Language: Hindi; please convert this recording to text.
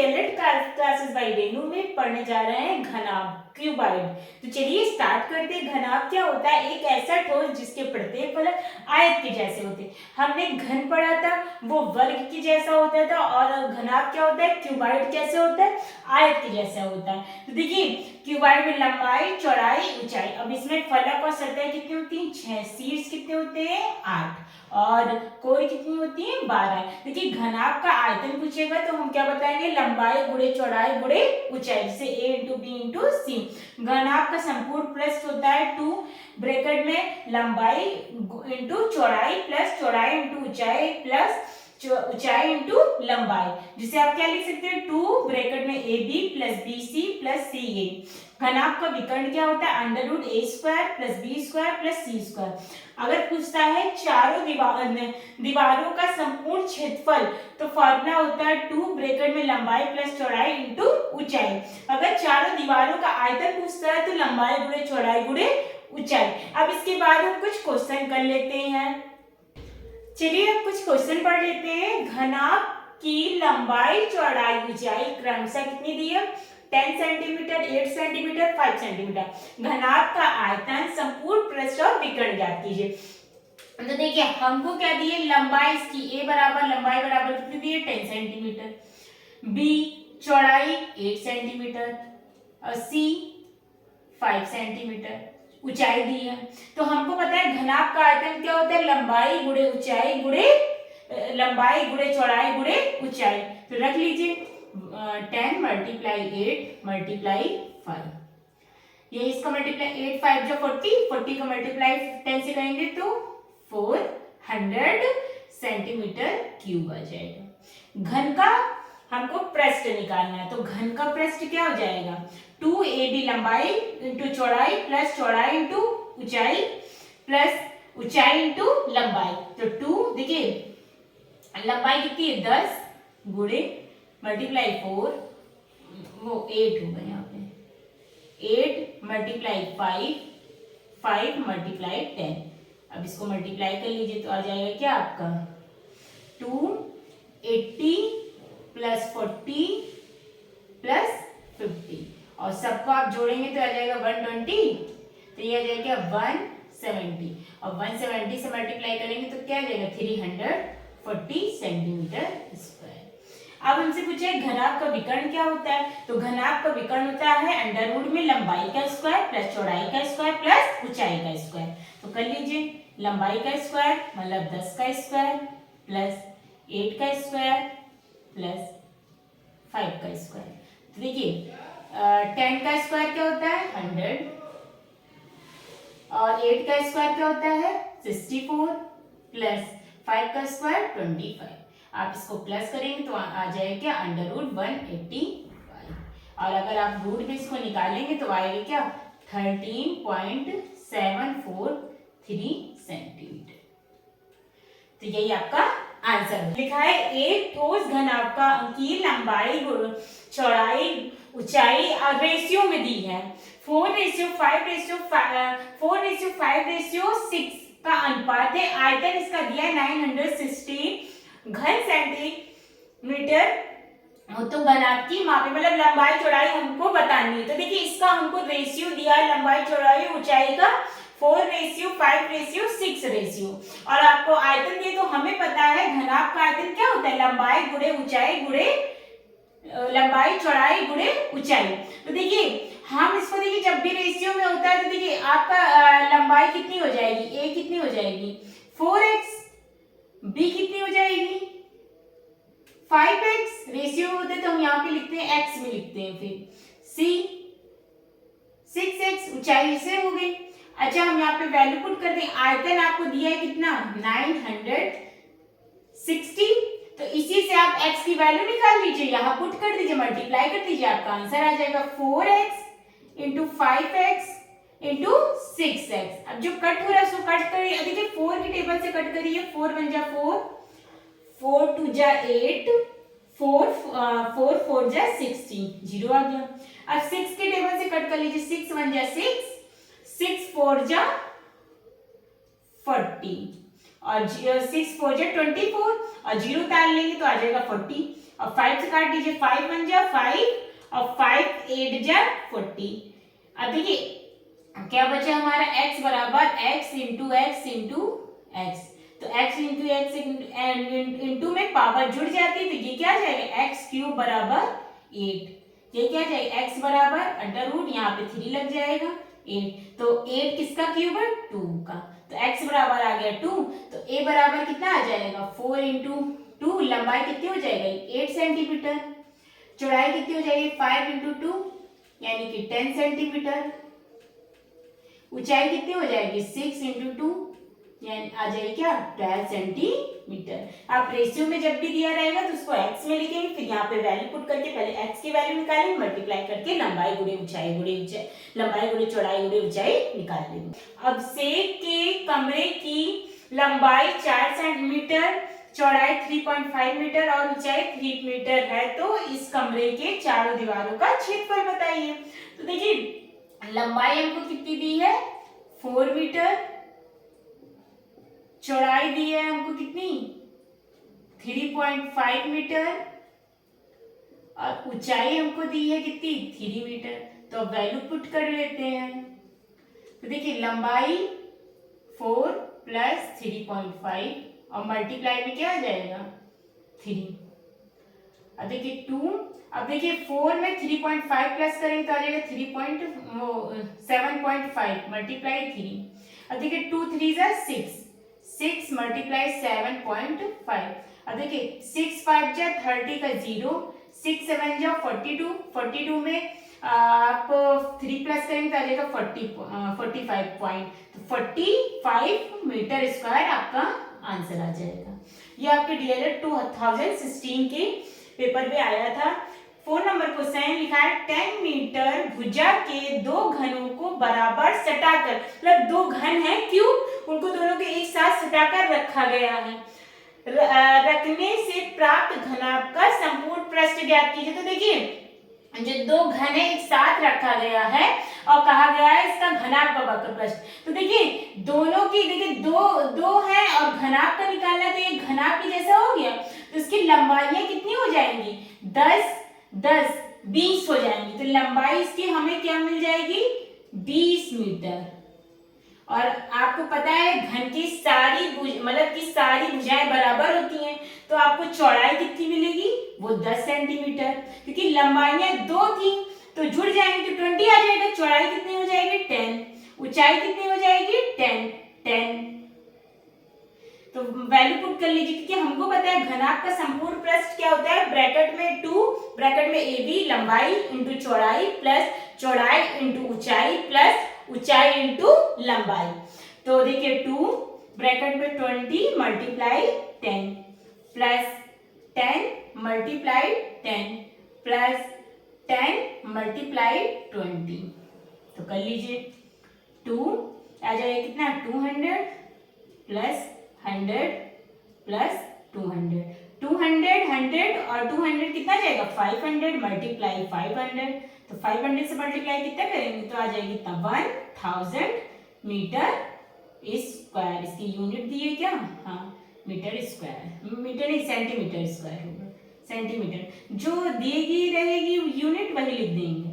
डीएलएड क्लासेस बाय रेनू में पढ़ने जा रहे हैं घनाभ क्यूबॉइड। तो चलिए स्टार्ट करते हैं। घनाभ क्या होता है? एक ऐसा ठोस जिसके प्रत्येक फलक आयत के जैसे होते हैं। हमने घन पढ़ा था, वो वर्ग के जैसा होता था, और घनाभ क्या होता है? क्यूबॉइड कैसे होता है? आयत के जैसा होता है। तो देखिए क्यूबॉइड में लंबाई, चौड़ाई, ऊंचाई। अब इसमें फलक और सतह कितनी होती है? 6। शीर्ष कितने होते हैं? 8। और कोण कितनी होती है? 12। देखिए घनाभ का आयतन पूछेगा तो हम क्या बताएंगे? लंबाई गुणे चौड़ाई गुणे ऊंचाई, जैसे a इंटू बी इंटू सी। घनाभ का संपूर्ण पृष्ठ होता है 2 ब्रैकेट में लंबाई इंटू चौड़ाई प्लस चौड़ाई इंटू ऊंचाई प्लस ऊंचाई इंटू लंबाई, जिसे आप क्या लिख सकते हैं? 2 ब्रैकेट में A B plus B C plus C A. घनाभ का विकर्ण क्या होता है? Under root A square plus B square plus C square. अगर पूछता है चारों दीवारों का संपूर्ण क्षेत्रफल, तो फॉर्मूला होता है 2 ब्रैकेट में लंबाई प्लस चौड़ाई इंटू ऊंचाई। अगर चारों दीवारों का आयतन पूछता है तो लंबाई गुणे चौड़ाई गुणे ऊंचाई। अब इसके बाद हम कुछ क्वेश्चन कर लेते हैं। चलिए अब कुछ क्वेश्चन पढ़ लेते हैं। घनाभ की लंबाई, चौड़ाई, ऊंचाई क्रमशः कितनी दी है? 10 सेंटीमीटर, 8 सेंटीमीटर, 5 सेंटीमीटर। घनाभ का आयतन, संपूर्ण पृष्ठ और विकर्ण ज्ञात कीजिए। तो देखिए हमको क्या दिए? लंबाई इसकी a बराबर, लंबाई बराबर कितनी दी है? 10 सेंटीमीटर, b चौड़ाई 8 सेंटीमीटर और c 5 सेंटीमीटर, ऊंचाई दी है। तो हमको पता है घनाभ का आयतन क्या होता है? लंबाई गुणे ऊंचाई गुणे लंबाई गुणे चौड़ाई गुणे ऊंचाई। तो रख लीजिए 10 मल्टीप्लाई 8 मल्टीप्लाई 5, ये इसका मल्टीप्लाई 8 5 जो 40, 40 का मल्टीप्लाई 10 से करेंगे तो 400 सेंटीमीटर क्यूब आ जाएगा। घन का हमको पृष्ठ निकालना है, तो घन का पृष्ठ क्या हो जाएगा? 2ab लंबाई इंटू चौड़ाई प्लस चौड़ाई इंटू ऊंचाई प्लस ऊंचाई इंटू लंबाई। तो 2 देखिए लंबाई कितनी है? 10 गुणे मल्टीप्लाई 4, वो 8 होगा यहाँ पे, 8 मल्टीप्लाई 5, 5 मल्टीप्लाई 10। अब इसको मल्टीप्लाई कर लीजिए तो आ जाएगा क्या आपका? 280 प्लस 40 प्लस 50, और सबको आप जोड़ेंगे तो आ जाएगा 120, तो ये आ जाएगा 170, और 170 से मल्टीप्लाई करेंगे तो क्या आ जाएगा? 340 सेंटीमीटर स्क्वायर। अब हमसे पूछा है घनाभ का विकर्ण क्या होता है? तो घनाभ का विकर्ण होता है अंडर रूट में लंबाई का स्क्वायर प्लस चौड़ाई का स्क्वायर प्लस ऊंचाई का स्क्वायर। तो कर लीजिए लंबाई का स्क्वायर मतलब 10 का स्क्वायर प्लस 8 का स्क्वायर प्लस 5 का स्क्वायर। तो देखिए 10 का स्क्वायर क्या होता है? 100, और 8 का स्क्वायर क्या होता है? 64 प्लस 5 का स्क्वायर 25। आप इसको प्लस करेंगे तो आ जाएगा क्या? अंडर रूट 185, और अगर आप रूट में इसको निकालेंगे तो आएगा क्या? 13.743 सेंटीमीटर। तो यही आपका आंसर लिखा है। एक ठोस घनाभ की लंबाई चौड़ाई ऊंचाई रेशियो में दी है 4:5:6 का अनुपात है। आयतन इसका दिया है 960 घन सेंटीमीटर। तो घनाभ की मापे मतलब लंबाई चौड़ाई हमको बतानी है। तो देखिए इसका हमको रेशियो दिया है लंबाई चौड़ाई ऊंचाई का 4:5:6 रेशियो, और आपको आयतन दिए तो हमें पता है घनाभ का आयतन क्या होता है? लंबाई गुणे ऊंचाई गुणे लंबाई चौड़ाई गुणे ऊंचाई। तो देखिए हम इसको देखिए जब भी रेशियो में होता है तो देखिए आपका लंबाई कितनी हो जाएगी? a कितनी हो जाएगी? 4x, b कितनी हो जाएगी? 5x। रेशियो में होते तो हम यहाँ पे लिखते हैं x में लिखते हैं, फिर c 6x, ऊंचाई से हो गई। अच्छा हम यहाँ पे वैल्यू पुट कर दें। आयतन आपको दिया है कितना? 960, तो इसी से आप x की वैल्यू निकाल लीजिए, यहाँ पुट कर दीजिए, मल्टीप्लाई कर दीजिए, आपका आंसर आ जाएगा 4x into 5x into 6x। अब जो कट हो रहा है उसको कट करिए। देखिए 4 की टेबल से कट करिए, 4 1 जा 4, 4 2 जा 8, 4 4 जा 16, 0 आ गया। अब 6 के टेबल से कट कर लीजिए, 6 1 जा 6, 6 4 जा 40, और 6 4 जा 24, और 0 उतार लेंगे तो आ जाएगा 40, और 5 से काट दीजिए, 5 1 जा 5 और 5 8 जा 40। अब देखिए क्या बचा हमारा x बराबर x into x into x. तो x इंटू एक्स इंटू में पावर जुड़ जाती है, तो ये क्या आ जाएगा x क्यूब बराबर 8। ये क्या आ जाएगा x बराबर अंडर रूट, यहाँ पे 3 लग जाएगा 8। तो 8 किसका क्यूब है 2 का, तो x बराबर आ गया 2। तो a बराबर कितना आ जाएगा 4 इंटू 2। लंबाई कितनी हो जाएगी 8 सेंटीमीटर। चौड़ाई कितनी हो जाएगी 5 इंटू 2 यानी कि 10 सेंटीमीटर। ऊंचाई कितनी हो जाएगी 6 इंटू 2 यानी आ जाएगी क्या 12 सेंटीमीटर। आप रेशियो में जब भी दिया रहेगा तो उसको x में लिखेंगे, फिर यहाँ पे वैल्यू पुट करके पहले x की वैल्यू निकालेंगे, मल्टीप्लाई करके लंबाई गुणे ऊंचाई लंबाई गुणे चौड़ाई गुणे ऊंचाई निकाल लेंगे। अब सेब के कमरे की लंबाई 4 सेंटीमीटर, चौड़ाई 3.5 मीटर और ऊंचाई 3 मीटर है, तो इस कमरे के चारों दीवारों का क्षेत्रफल बताइए। तो देखिए लंबाई हमको कितनी दी है 4 मीटर, चौड़ाई दी है हमको कितनी 3.5 मीटर और ऊंचाई हमको दी है कितनी 3 मीटर। तो अब वैल्यू पुट कर लेते हैं। तो देखिए लंबाई 4 प्लस 3.5 और मल्टीप्लाई में क्या आ जाएगा 3। अब देखिए 2, अब देखिए 4 में 3.5 प्लस करेंगे तो आ जाएगा 7.5 मल्टीप्लाई 3। अब देखिए 2 3 जा 6 मल्टीप्लाई 7.5। अब देखिए 6 5 जा 30 का 0, 6 7 जा 42 में आप 3 प्लस करेंगे तो आ जाएगा 45 पॉइंट, तो 45 मीटर स्क्वायर आपका आंसर आ जाएगा। ये आपके डीएलएड 2016 के पेपर में आया था। 4 नंबर क्वेश्चन लिखा है 10 मीटर भुजा के दो घनों को बराबर सटाकर, मतलब दो घन है क्यूब, उनको दोनों के एक साथ सटाकर रखा गया है, रखने से प्राप्त घनाभ का संपूर्ण पृष्ठ ज्ञात कीजिए। तो देखिए जो दो घन है एक साथ रखा गया है और कहा गया है इसका घनाभ का वक्र पृष्ठ। तो देखिए दोनों की देखिए दो है और घनाभ का निकालना है, तो ये घनाभ की जैसा हो गया, तो इसकी लंबाइयां कितनी हो जाएंगी 10 10 20 हो जाएंगी। तो लंबाई इसकी हमें क्या मिल जाएगी 20 मीटर। और आपको पता है घन की सारी मतलब की सारी भुजाएं बराबर होती हैं, तो आपको चौड़ाई कितनी मिलेगी वो 10 सेंटीमीटर, क्योंकि लंबाइयां 2 थी तो जुड़ जाएंगी तो 20 आ जाएगा। चौड़ाई कितनी हो जाएगी 10, ऊंचाई कितनी हो जाएगी 10। तो वैल्यू पुट कर लीजिए, क्योंकि हमको पता है घनाभ का संपूर्ण पृष्ठ क्या होता है, ब्रैकेट में 2 ब्रैकेट में AB लंबाई इंटू चौड़ाई प्लस चौड़ाई इंटू ऊंचाई प्लस ऊंचाई इंटू लंबाई। तो देखिए 2 ब्रैकेट में 20 multiply 10 plus 10 multiply 10 plus 10 multiply 20। तो कर लीजिए 2 आ जाएगा कितना 200 प्लस 100 प्लस 200 100 और 200 कितना जाएगा 500 मल्टीप्लाई 500। तो 500 से मल्टीप्लाई कितना करेंगे तो आ जाएगी कितना 1000 मीटर स्क्वायर। इसकी यूनिट दी है क्या, हाँ मीटर स्क्वायर, मीटर नहीं सेंटीमीटर स्क्वायर होगा, सेंटीमीटर जो दी गई रहेगी यूनिट वही लिख देंगे।